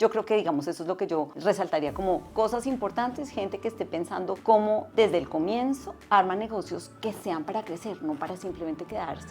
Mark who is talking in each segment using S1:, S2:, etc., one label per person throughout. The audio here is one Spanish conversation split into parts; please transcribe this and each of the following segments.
S1: Yo creo que, digamos, eso es lo que yo resaltaría como cosas importantes, gente que esté pensando cómo desde el comienzo arma negocios que sean para crecer, no para simplemente quedarse.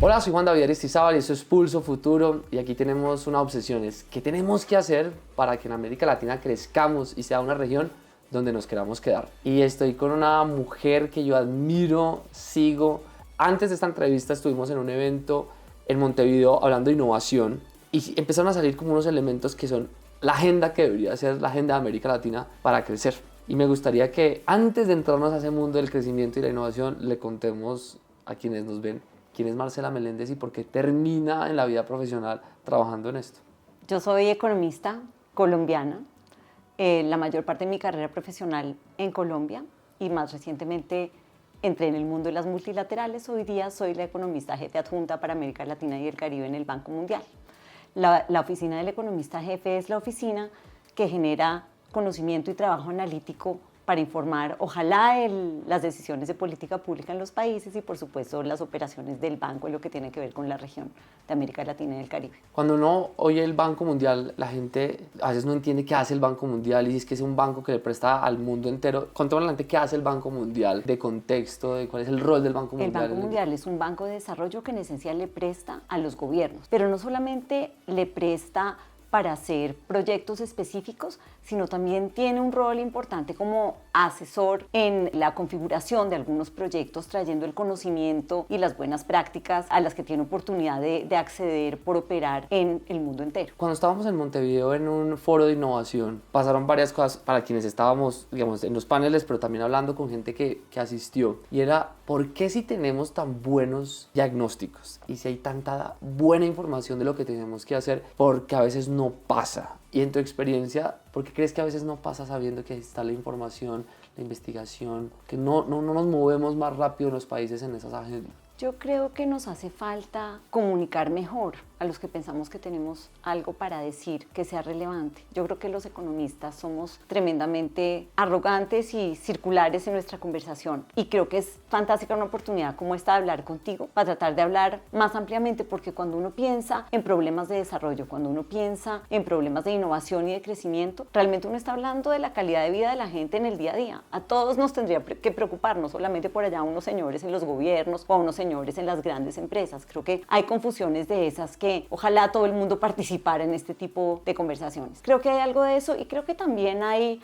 S2: Hola, soy Juan David Aristizábal y esto es Pulso Futuro y aquí tenemos una obsesión, es qué tenemos que hacer para que en América Latina crezcamos y sea una región donde nos queramos quedar. Y estoy con una mujer que yo admiro, sigo. Antes de esta entrevista estuvimos en un evento en Montevideo hablando de innovación y empezaron a salir como unos elementos que son la agenda que debería ser la agenda de América Latina para crecer. Y me gustaría que antes de entrarnos a ese mundo del crecimiento y la innovación le contemos a quienes nos ven quién es Marcela Meléndez y por qué termina en la vida profesional trabajando en esto.
S1: Yo soy economista colombiana, la mayor parte de mi carrera profesional en Colombia y más recientemente entré en el mundo de las multilaterales. Hoy día soy la economista jefe adjunta para América Latina y el Caribe en el Banco Mundial. La oficina del economista jefe es la oficina que genera conocimiento y trabajo analítico para informar, ojalá, las decisiones de política pública en los países y, por supuesto, las operaciones del banco en lo que tiene que ver con la región de América Latina y el Caribe.
S2: Cuando uno oye el Banco Mundial, la gente a veces no entiende qué hace el Banco Mundial y si es que es un banco que le presta al mundo entero. Contémosle a la gente qué hace el Banco Mundial, de contexto, de cuál es el rol del Banco Mundial.
S1: El Banco Mundial es un banco de desarrollo que en esencia le presta a los gobiernos, pero no solamente le presta para hacer proyectos específicos, sino también tiene un rol importante como asesor en la configuración de algunos proyectos, trayendo el conocimiento y las buenas prácticas a las que tiene oportunidad de acceder por operar en el mundo entero.
S2: Cuando estábamos en Montevideo en un foro de innovación, pasaron varias cosas para quienes estábamos, digamos, en los paneles, pero también hablando con gente que asistió. Y era, ¿por qué si tenemos tan buenos diagnósticos y si hay tanta buena información de lo que tenemos que hacer, porque a veces no pasa? Y en tu experiencia, ¿por qué crees que a veces no pasa sabiendo que ahí está la información, la investigación, que no nos movemos más rápido en los países en esas agendas?
S1: Yo creo que nos hace falta comunicar mejor a los que pensamos que tenemos algo para decir que sea relevante. Yo creo que los economistas somos tremendamente arrogantes y circulares en nuestra conversación y creo que es fantástica una oportunidad como esta de hablar contigo para tratar de hablar más ampliamente, porque cuando uno piensa en problemas de desarrollo, cuando uno piensa en problemas de innovación y de crecimiento, realmente uno está hablando de la calidad de vida de la gente en el día a día. A todos nos tendría que preocupar, no solamente por allá unos señores en los gobiernos o a unos señores en las grandes empresas. Creo que hay confusiones de esas que ojalá todo el mundo participara en este tipo de conversaciones. Creo que hay algo de eso y creo que también hay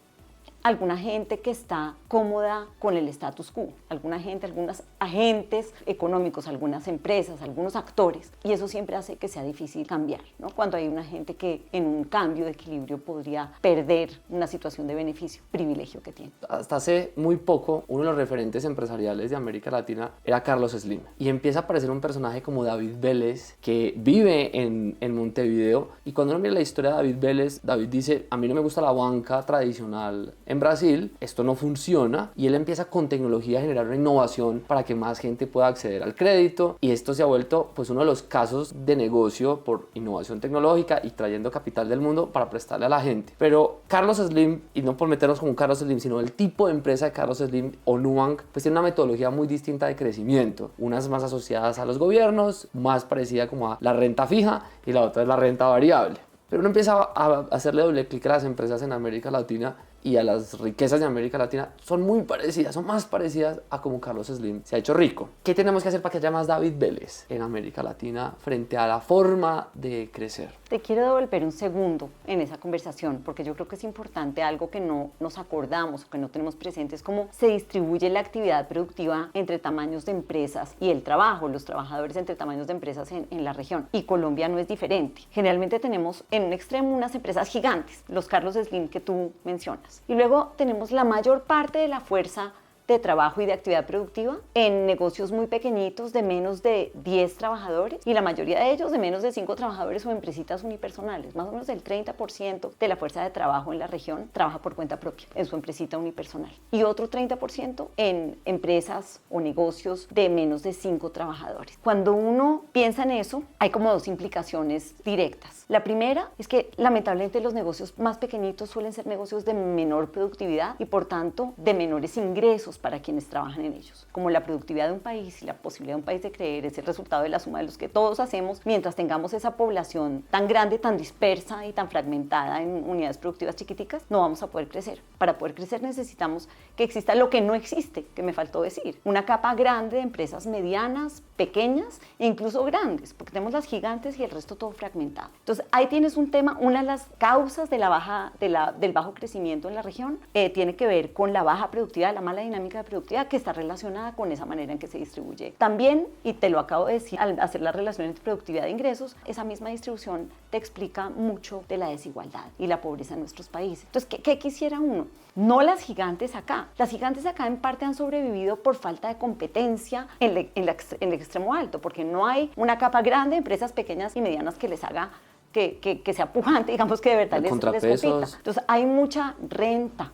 S1: alguna gente que está cómoda con el status quo, alguna gente, algunos agentes económicos, algunas empresas, algunos actores, y eso siempre hace que sea difícil cambiar, ¿no? Cuando hay una gente que en un cambio de equilibrio podría perder una situación de beneficio, privilegio que tiene.
S2: Hasta hace muy poco, uno de los referentes empresariales de América Latina era Carlos Slim, y empieza a aparecer un personaje como David Vélez, que vive en Montevideo, y cuando uno mira la historia de David Vélez, David dice, a mí no me gusta la banca tradicional en Brasil, esto no funciona, y él empieza con tecnología a generar una innovación para que más gente pueda acceder al crédito, y esto se ha vuelto pues uno de los casos de negocio por innovación tecnológica y trayendo capital del mundo para prestarle a la gente. Pero Carlos Slim, y no por meternos como Carlos Slim, sino el tipo de empresa de Carlos Slim o Nubank, pues tiene una metodología muy distinta de crecimiento, unas más asociadas a los gobiernos, más parecida como a la renta fija, y la otra es la renta variable. Pero uno empieza a hacerle doble clic a las empresas en América Latina y a las riquezas de América Latina, son muy parecidas, son más parecidas a como Carlos Slim se ha hecho rico. ¿Qué tenemos que hacer para que haya más David Vélez en América Latina frente a la forma de crecer?
S1: Te quiero devolver un segundo en esa conversación, porque yo creo que es importante algo que no nos acordamos o que no tenemos presente, es cómo se distribuye la actividad productiva entre tamaños de empresas y el trabajo, los trabajadores entre tamaños de empresas en la región. Y Colombia no es diferente. Generalmente tenemos en un extremo unas empresas gigantes, los Carlos Slim que tú mencionas. Y luego tenemos la mayor parte de la fuerza de trabajo y de actividad productiva en negocios muy pequeñitos de menos de 10 trabajadores y la mayoría de ellos de menos de 5 trabajadores o empresitas unipersonales. Más o menos el 30% de la fuerza de trabajo en la región trabaja por cuenta propia en su empresita unipersonal y otro 30% en empresas o negocios de menos de 5 trabajadores. Cuando uno piensa en eso, hay como dos implicaciones directas. La primera es que lamentablemente los negocios más pequeñitos suelen ser negocios de menor productividad y por tanto de menores ingresos para quienes trabajan en ellos. Como la productividad de un país y la posibilidad de un país de crecer es el resultado de la suma de los que todos hacemos, mientras tengamos esa población tan grande, tan dispersa y tan fragmentada en unidades productivas chiquiticas, no vamos a poder crecer. Para poder crecer necesitamos que exista lo que no existe, que me faltó decir, una capa grande de empresas medianas, pequeñas e incluso grandes, porque tenemos las gigantes y el resto todo fragmentado. Entonces ahí tienes un tema, una de las causas de del bajo crecimiento en la región tiene que ver con la baja productividad, la mala dinámica de productividad que está relacionada con esa manera en que se distribuye. También, y te lo acabo de decir, al hacer la relación entre productividad e ingresos, esa misma distribución te explica mucho de la desigualdad y la pobreza en nuestros países. Entonces, ¿qué quisiera uno? No las gigantes acá. Las gigantes acá en parte han sobrevivido por falta de competencia en el extremo alto, porque no hay una capa grande de empresas pequeñas y medianas que les haga que sea pujante, digamos que de verdad les compita. Entonces hay mucha renta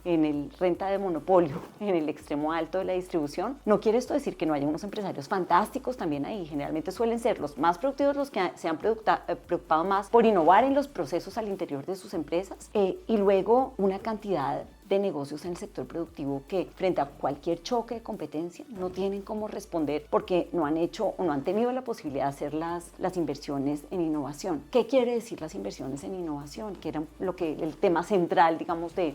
S1: renta de monopolio en el extremo alto de la distribución. No quiere esto decir que no haya unos empresarios fantásticos también ahí. Generalmente suelen ser los más productivos los que se han preocupado más por innovar en los procesos al interior de sus empresas y luego una cantidad de negocios en el sector productivo que frente a cualquier choque de competencia no tienen cómo responder porque no han hecho o no han tenido la posibilidad de hacer las inversiones en innovación. ¿Qué quiere decir las inversiones en innovación? Que era el tema central, digamos, de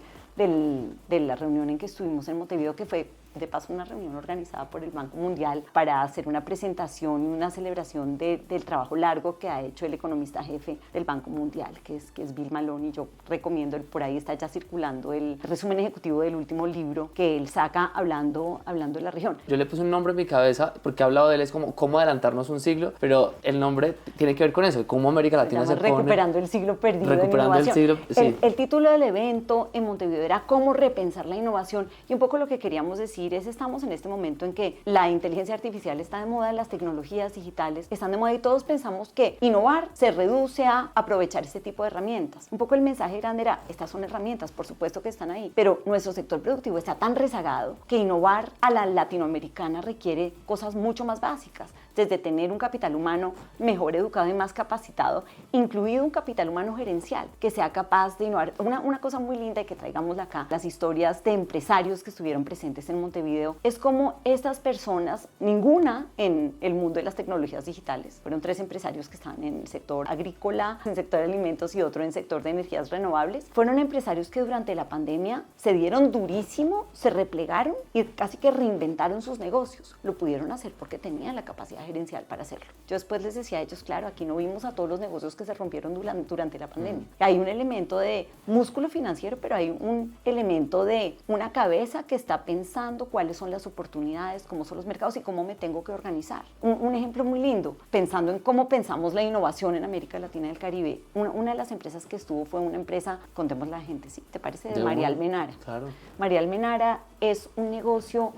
S1: la reunión en que estuvimos en Montevideo, que fue de paso una reunión organizada por el Banco Mundial para hacer una presentación y una celebración del trabajo largo que ha hecho el economista jefe del Banco Mundial, que es Bill Malone, y yo recomiendo, por ahí está ya circulando el resumen ejecutivo del último libro que él saca hablando de la región.
S2: Yo le puse un nombre en mi cabeza porque he hablado de él, es como cómo adelantarnos un siglo, pero el nombre tiene que ver con eso, cómo América Latina se pone...
S1: Recuperando el siglo perdido en innovación. El título del evento en Montevideo era cómo repensar la innovación y un poco lo que queríamos decir es estamos en este momento en que la inteligencia artificial está de moda, las tecnologías digitales están de moda y todos pensamos que innovar se reduce a aprovechar este tipo de herramientas. Un poco el mensaje grande era, estas son herramientas, por supuesto que están ahí, pero nuestro sector productivo está tan rezagado que innovar a la latinoamericana requiere cosas mucho más básicas, desde tener un capital humano mejor educado y más capacitado, incluido un capital humano gerencial que sea capaz de innovar. Una cosa muy linda y que traigamos acá, las historias de empresarios que estuvieron presentes en Montevideo, es como estas personas, ninguna en el mundo de las tecnologías digitales, fueron 3 empresarios que estaban en el sector agrícola, en el sector de alimentos y otro en el sector de energías renovables, fueron empresarios que durante la pandemia se dieron durísimo, se replegaron y casi que reinventaron sus negocios. Lo pudieron hacer porque tenían la capacidad gerencial para hacerlo. Yo después les decía a ellos, claro, aquí no vimos a todos los negocios que se rompieron durante la pandemia. Hay un elemento de músculo financiero, pero hay un elemento de una cabeza que está pensando cuáles son las oportunidades, cómo son los mercados y cómo me tengo que organizar. Un ejemplo muy lindo, pensando en cómo pensamos la innovación en América Latina y el Caribe. Una de las empresas que estuvo fue una empresa, contemos la gente, ¿sí? ¿Te parece? De María Almenara.
S2: Claro.
S1: María Almenara es un negocio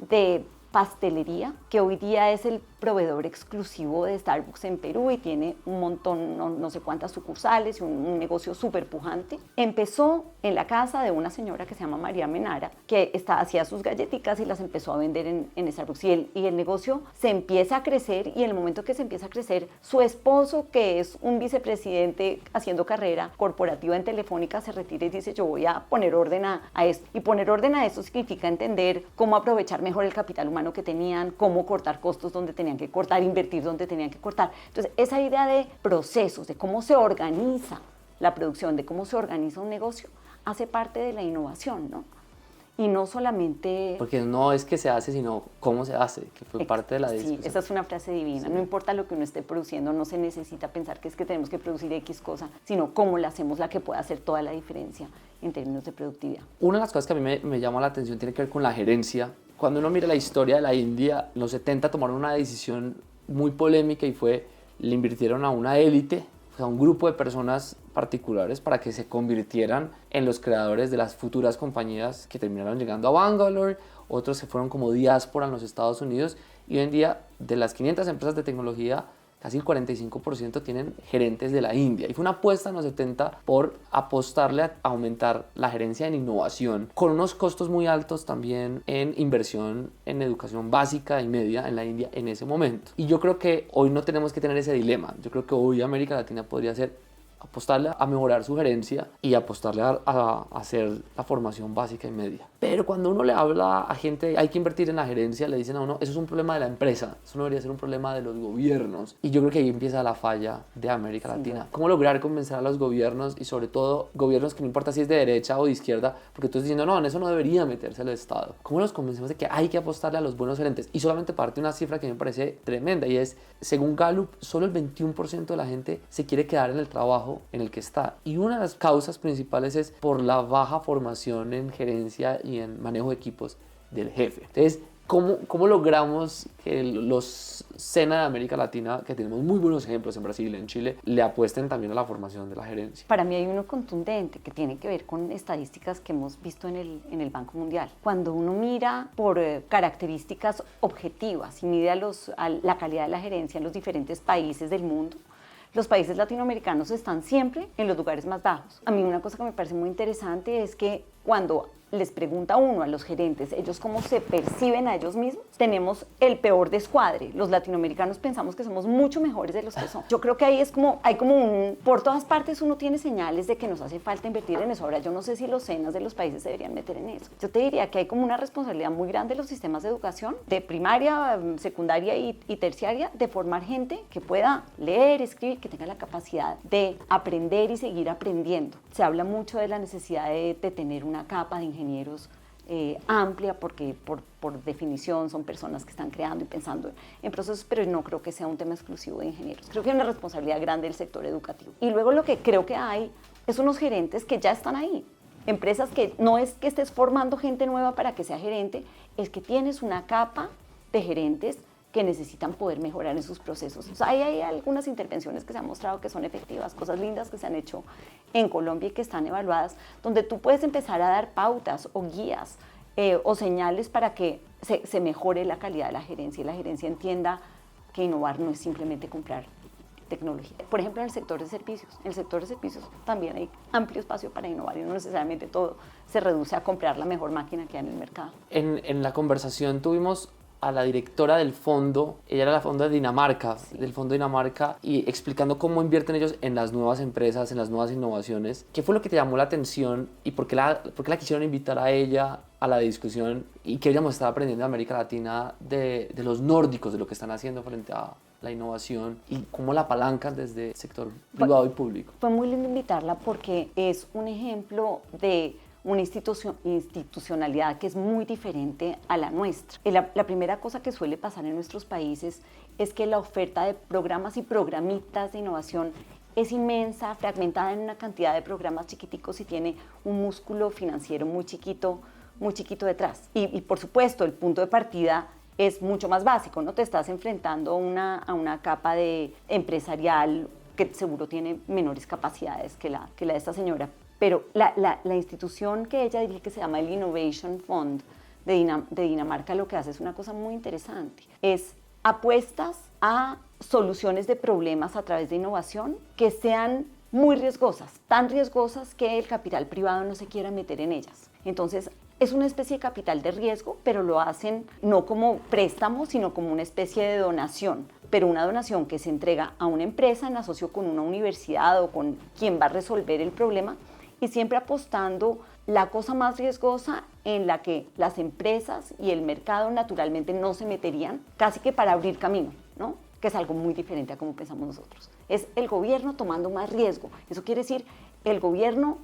S1: de pastelería que hoy día es el proveedor exclusivo de Starbucks en Perú y tiene un montón, no sé cuántas sucursales y un negocio súper pujante. Empezó en la casa de una señora que se llama María Menara, que hacía sus galletitas y las empezó a vender en Starbucks. Y el negocio se empieza a crecer y en el momento que se empieza a crecer, su esposo, que es un vicepresidente haciendo carrera corporativa en Telefónica, se retira y dice, yo voy a poner orden a esto. Y poner orden a esto significa entender cómo aprovechar mejor el capital humano que tenían, cómo cortar costos donde tenían que cortar, invertir donde tenían que cortar. Entonces, esa idea de procesos, de cómo se organiza la producción, de cómo se organiza un negocio, hace parte de la innovación, ¿no? Y no solamente...
S2: Porque no es que se hace, sino cómo se hace, que fue parte de la discusión.
S1: Sí, esa es una frase divina. Sí. No importa lo que uno esté produciendo, no se necesita pensar que es que tenemos que producir X cosa, sino cómo la hacemos, la que puede hacer toda la diferencia en términos de productividad.
S2: Una de las cosas que a mí me llama la atención tiene que ver con la gerencia. Cuando uno mira la historia de la India, en los 70 tomaron una decisión muy polémica y le invirtieron a una élite, a un grupo de personas particulares para que se convirtieran en los creadores de las futuras compañías que terminaron llegando a Bangalore, otros se fueron como diáspora en los Estados Unidos y hoy en día de las 500 empresas de tecnología casi el 45% tienen gerentes de la India. Y fue una apuesta en los 70 por apostarle a aumentar la gerencia en innovación, con unos costos muy altos también en inversión en educación básica y media en la India en ese momento. Y yo creo que hoy no tenemos que tener ese dilema. Yo creo que hoy América Latina podría ser apostarle a mejorar su gerencia y apostarle a hacer la formación básica y media. Pero cuando uno le habla a gente, hay que invertir en la gerencia, le dicen a uno, eso es un problema de la empresa, eso no debería ser un problema de los gobiernos. Y yo creo que ahí empieza la falla de América Latina. ¿Cómo lograr convencer a los gobiernos y sobre todo gobiernos que no importa si es de derecha o de izquierda, porque tú estás diciendo, no, en eso no debería meterse el Estado? ¿Cómo los convencemos de que hay que apostarle a los buenos gerentes? Y solamente parte una cifra que me parece tremenda y es, según Gallup, solo el 21% de la gente se quiere quedar en el trabajo en el que está. Y una de las causas principales es por la baja formación en gerencia y en manejo de equipos del jefe. Entonces, ¿cómo logramos que los SENA de América Latina, que tenemos muy buenos ejemplos en Brasil y en Chile, le apuesten también a la formación de la gerencia?
S1: Para mí hay uno contundente que tiene que ver con estadísticas que hemos visto en el Banco Mundial. Cuando uno mira por características objetivas y mide la calidad de la gerencia en los diferentes países del mundo, los países latinoamericanos están siempre en los lugares más bajos. A mí una cosa que me parece muy interesante es que cuando les pregunta uno a los gerentes, ellos cómo se perciben a ellos mismos, tenemos el peor descuadre. Los latinoamericanos pensamos que somos mucho mejores de los que son. Yo creo que ahí hay como por todas partes uno tiene señales de que nos hace falta invertir en eso. Ahora, yo no sé si los SENAs de los países se deberían meter en eso. Yo te diría que hay como una responsabilidad muy grande de los sistemas de educación, de primaria, secundaria y terciaria, de formar gente que pueda leer, escribir, que tenga la capacidad de aprender y seguir aprendiendo. Se habla mucho de la necesidad de tener una capa de ingenieros amplia, porque por definición son personas que están creando y pensando en procesos, pero no creo que sea un tema exclusivo de ingenieros. Creo que hay una responsabilidad grande del sector educativo. Y luego lo que creo que hay es unos gerentes que ya están ahí. Empresas que no es que estés formando gente nueva para que sea gerente, es que tienes una capa de gerentes que necesitan poder mejorar en sus procesos. O sea, hay algunas intervenciones que se han mostrado que son efectivas, cosas lindas que se han hecho en Colombia y que están evaluadas, donde tú puedes empezar a dar pautas o guías o señales para que se mejore la calidad de la gerencia y la gerencia entienda que innovar no es simplemente comprar tecnología. Por ejemplo, en el sector de servicios. En el sector de servicios también hay amplio espacio para innovar y no necesariamente todo se reduce a comprar la mejor máquina que hay en el mercado.
S2: En la conversación tuvimos a la directora del fondo, ella era la fondo de Dinamarca, sí, del fondo de Dinamarca, y explicando cómo invierten ellos en las nuevas empresas, en las nuevas innovaciones. ¿Qué fue lo que te llamó la atención y por qué la quisieron invitar a ella a la discusión y qué deberíamos estar aprendiendo de América Latina, de los nórdicos, de lo que están haciendo frente a la innovación y cómo la apalancan desde el sector privado y público?
S1: Fue muy lindo invitarla porque es un ejemplo de una institucionalidad que es muy diferente a la nuestra. La primera cosa que suele pasar en nuestros países es que la oferta de programas y programitas de innovación es inmensa, fragmentada en una cantidad de programas chiquiticos y tiene un músculo financiero muy chiquito detrás. Y por supuesto, el punto de partida es mucho más básico, ¿no? Te estás enfrentando a una capa de empresarial que seguro tiene menores capacidades que la de esta señora. Pero la institución que ella dirige, que se llama el Innovation Fund de Dinamarca, lo que hace es una cosa muy interesante. Es apuestas a soluciones de problemas a través de innovación que sean muy riesgosas, tan riesgosas que el capital privado no se quiera meter en ellas. Entonces, es una especie de capital de riesgo, pero lo hacen no como préstamo, sino como una especie de donación. Pero una donación que se entrega a una empresa en asocio con una universidad o con quien va a resolver el problema, y siempre apostando la cosa más riesgosa en la que las empresas y el mercado naturalmente no se meterían, casi que para abrir camino, ¿no? Que es algo muy diferente a cómo pensamos nosotros. Es el gobierno tomando más riesgo. Eso quiere decir el gobierno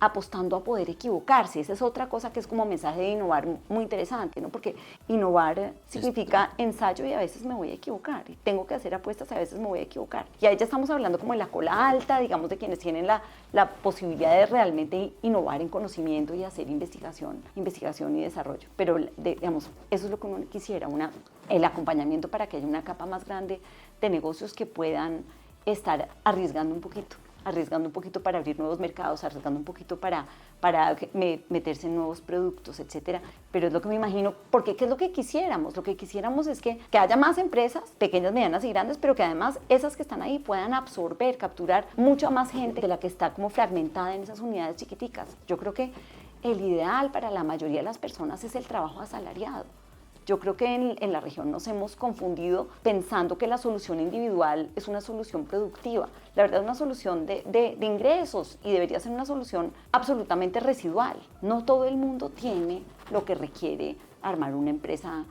S1: apostando a poder equivocarse. Esa es otra cosa que es como mensaje de innovar muy interesante, ¿no? Porque innovar significa ensayo y a veces me voy a equivocar. Y tengo que hacer apuestas y a veces me voy a equivocar. Y ahí ya estamos hablando como de la cola alta, digamos, de quienes tienen la posibilidad de realmente innovar en conocimiento y hacer investigación y desarrollo. Pero, digamos, eso es lo que uno quisiera, el acompañamiento para que haya una capa más grande de negocios que puedan estar arriesgando un poquito para abrir nuevos mercados, arriesgando un poquito para meterse en nuevos productos, etcétera. Pero es lo que me imagino, porque ¿qué es lo que quisiéramos? Lo que quisiéramos es que haya más empresas, pequeñas, medianas y grandes, pero que además esas que están ahí puedan absorber, capturar mucha más gente de la que está como fragmentada en esas unidades chiquiticas. Yo creo que el ideal para la mayoría de las personas es el trabajo asalariado. Yo creo que en la región nos hemos confundido pensando que la solución individual es una solución productiva. La verdad es una solución de ingresos y debería ser una solución absolutamente residual. No todo el mundo tiene lo que requiere armar una empresa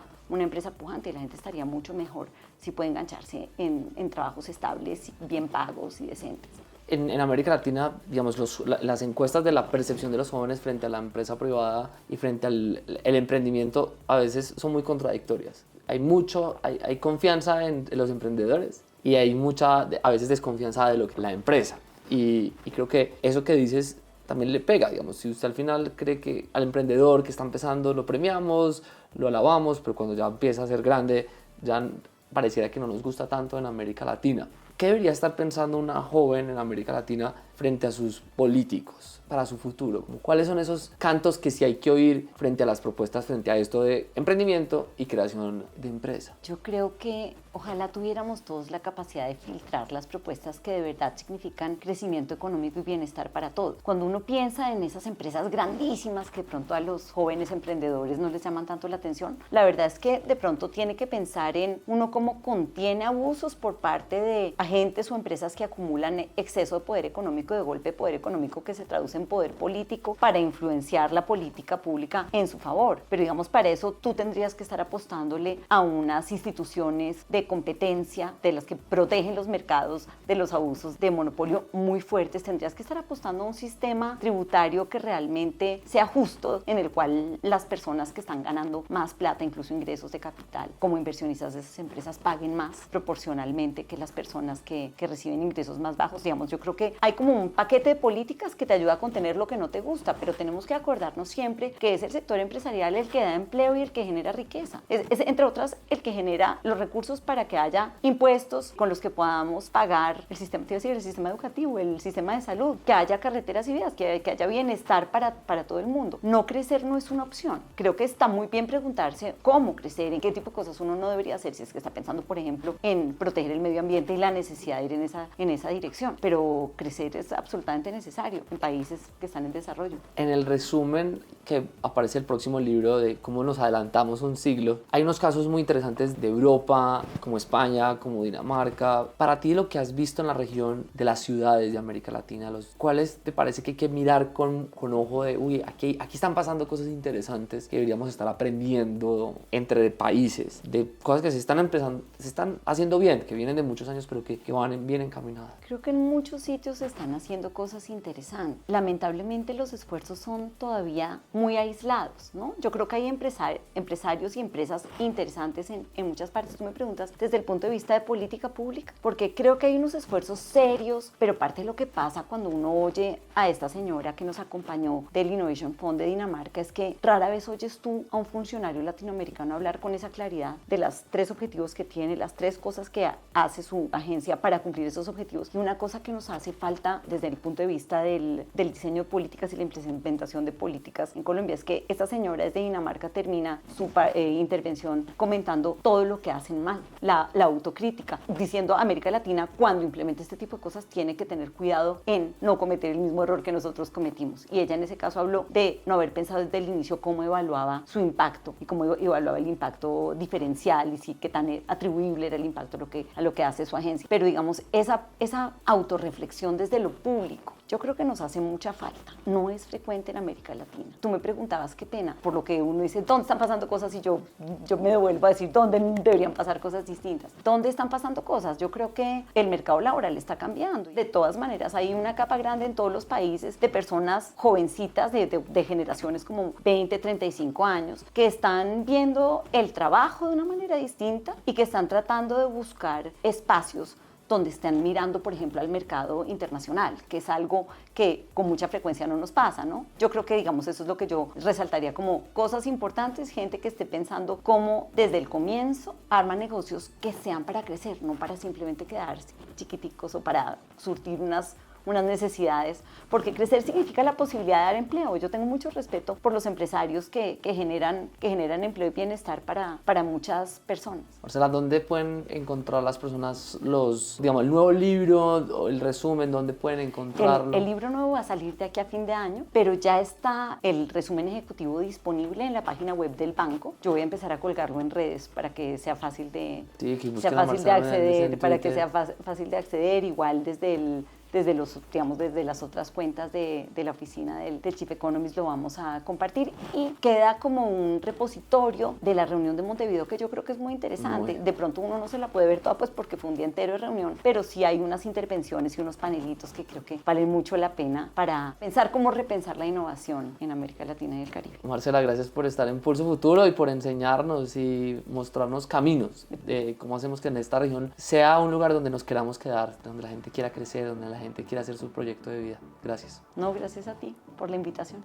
S1: pujante, y la gente estaría mucho mejor si puede engancharse en trabajos estables, bien pagos y decentes.
S2: En América Latina, digamos, las encuestas de la percepción de los jóvenes frente a la empresa privada y frente al emprendimiento a veces son muy contradictorias. Hay confianza en los emprendedores y hay mucha, a veces, desconfianza de la empresa. Y creo que eso que dices también le pega, digamos. Si usted al final cree que al emprendedor que está empezando lo premiamos, lo alabamos, pero cuando ya empieza a ser grande, ya pareciera que no nos gusta tanto en América Latina. ¿Qué debería estar pensando una joven en América Latina frente a sus políticos para su futuro? ¿Cuáles son esos cantos que sí hay que oír frente a las propuestas, frente a esto de emprendimiento y creación de empresa?
S1: Yo creo que ojalá tuviéramos todos la capacidad de filtrar las propuestas que de verdad significan crecimiento económico y bienestar para todos. Cuando uno piensa en esas empresas grandísimas que de pronto a los jóvenes emprendedores no les llaman tanto la atención, la verdad es que de pronto tiene que pensar en uno cómo contiene abusos por parte de agentes o empresas que acumulan exceso de poder económico, de golpe poder económico que se traduce en poder político para influenciar la política pública en su favor. Pero digamos, para eso tú tendrías que estar apostándole a unas instituciones de competencia, de las que protegen los mercados de los abusos de monopolio muy fuertes. Tendrías que estar apostando a un sistema tributario que realmente sea justo, en el cual las personas que están ganando más plata, incluso ingresos de capital, como inversionistas de esas empresas, paguen más proporcionalmente que las personas que reciben ingresos más bajos. Digamos, yo creo que hay como un paquete de políticas que te ayuda a contener lo que no te gusta, pero tenemos que acordarnos siempre que es el sector empresarial el que da empleo y el que genera riqueza. Es entre otras, el que genera los recursos para que haya impuestos con los que podamos pagar el sistema, el sistema educativo, el sistema de salud, que haya carreteras y vías, que haya bienestar para todo el mundo. No crecer no es una opción. Creo que está muy bien preguntarse cómo crecer, en qué tipo de cosas uno no debería hacer, si es que está pensando, por ejemplo, en proteger el medio ambiente y la necesidad de ir en esa dirección. Pero crecer es absolutamente necesario en países que están en desarrollo.
S2: En el resumen que aparece el próximo libro de cómo nos adelantamos un siglo, hay unos casos muy interesantes de Europa, como España, como Dinamarca. Para ti, lo que has visto en la región de las ciudades de América Latina, ¿cuáles te parece que hay que mirar con ojo de, uy, aquí están pasando cosas interesantes que deberíamos estar aprendiendo entre países, de cosas que se están haciendo bien, que vienen de muchos años, pero que van bien encaminadas?
S1: Creo que en muchos sitios se están haciendo cosas interesantes. Lamentablemente los esfuerzos son todavía muy aislados, ¿no? Yo creo que hay empresarios y empresas interesantes en muchas partes. Tú me preguntas desde el punto de vista de política pública, porque creo que hay unos esfuerzos serios, pero parte de lo que pasa cuando uno oye a esta señora que nos acompañó del Innovation Fund de Dinamarca es que rara vez oyes tú a un funcionario latinoamericano hablar con esa claridad de las 3 objetivos que tiene, las 3 cosas que hace su agencia para cumplir esos objetivos. Y una cosa que nos hace falta desde el punto de vista del diseño de políticas y la implementación de políticas en Colombia es que esta señora desde Dinamarca termina su intervención comentando todo lo que hacen mal, la autocrítica, diciendo a América Latina cuando implemente este tipo de cosas tiene que tener cuidado en no cometer el mismo error que nosotros cometimos. Y ella en ese caso habló de no haber pensado desde el inicio cómo evaluaba su impacto y cómo evaluaba el impacto diferencial y sí qué tan atribuible era el impacto a lo que hace su agencia. Pero digamos, esa autorreflexión desde lo público, yo creo que nos hace mucha falta. No es frecuente en América Latina. Tú me preguntabas, qué pena, por lo que uno dice, ¿dónde están pasando cosas? Y yo me devuelvo a decir, ¿dónde deberían pasar cosas distintas? ¿Dónde están pasando cosas? Yo creo que el mercado laboral está cambiando. De todas maneras, hay una capa grande en todos los países de personas jovencitas de generaciones como 20, 35 años, que están viendo el trabajo de una manera distinta y que están tratando de buscar espacios donde están mirando, por ejemplo, al mercado internacional, que es algo que con mucha frecuencia no nos pasa, ¿no? Yo creo que, digamos, eso es lo que yo resaltaría como cosas importantes, gente que esté pensando cómo desde el comienzo arma negocios que sean para crecer, no para simplemente quedarse chiquiticos o para surtir unas necesidades, porque crecer significa la posibilidad de dar empleo. Yo tengo mucho respeto por los empresarios que generan empleo y bienestar para muchas personas.
S2: Marcela, ¿dónde pueden encontrar las personas digamos, el nuevo libro o el resumen? ¿Dónde pueden encontrarlo?
S1: El libro nuevo va a salir de aquí a fin de año, pero ya está el resumen ejecutivo disponible en la página web del banco. Yo voy a empezar a colgarlo en redes para que sea fácil de, acceder, para que sea fácil de acceder, igual desde las otras cuentas de la oficina del Chief Economist lo vamos a compartir, y queda como un repositorio de la reunión de Montevideo que yo creo que es muy interesante. De pronto uno no se la puede ver toda pues porque fue un día entero de reunión, pero sí hay unas intervenciones y unos panelitos que creo que valen mucho la pena para pensar cómo repensar la innovación en América Latina y el Caribe.
S2: Marcela, gracias por estar en Pulso Futuro y por enseñarnos y mostrarnos caminos de cómo hacemos que en esta región sea un lugar donde nos queramos quedar, donde la gente quiera crecer, donde la gente quiera hacer su proyecto de vida. Gracias.
S1: No, gracias a ti por la invitación.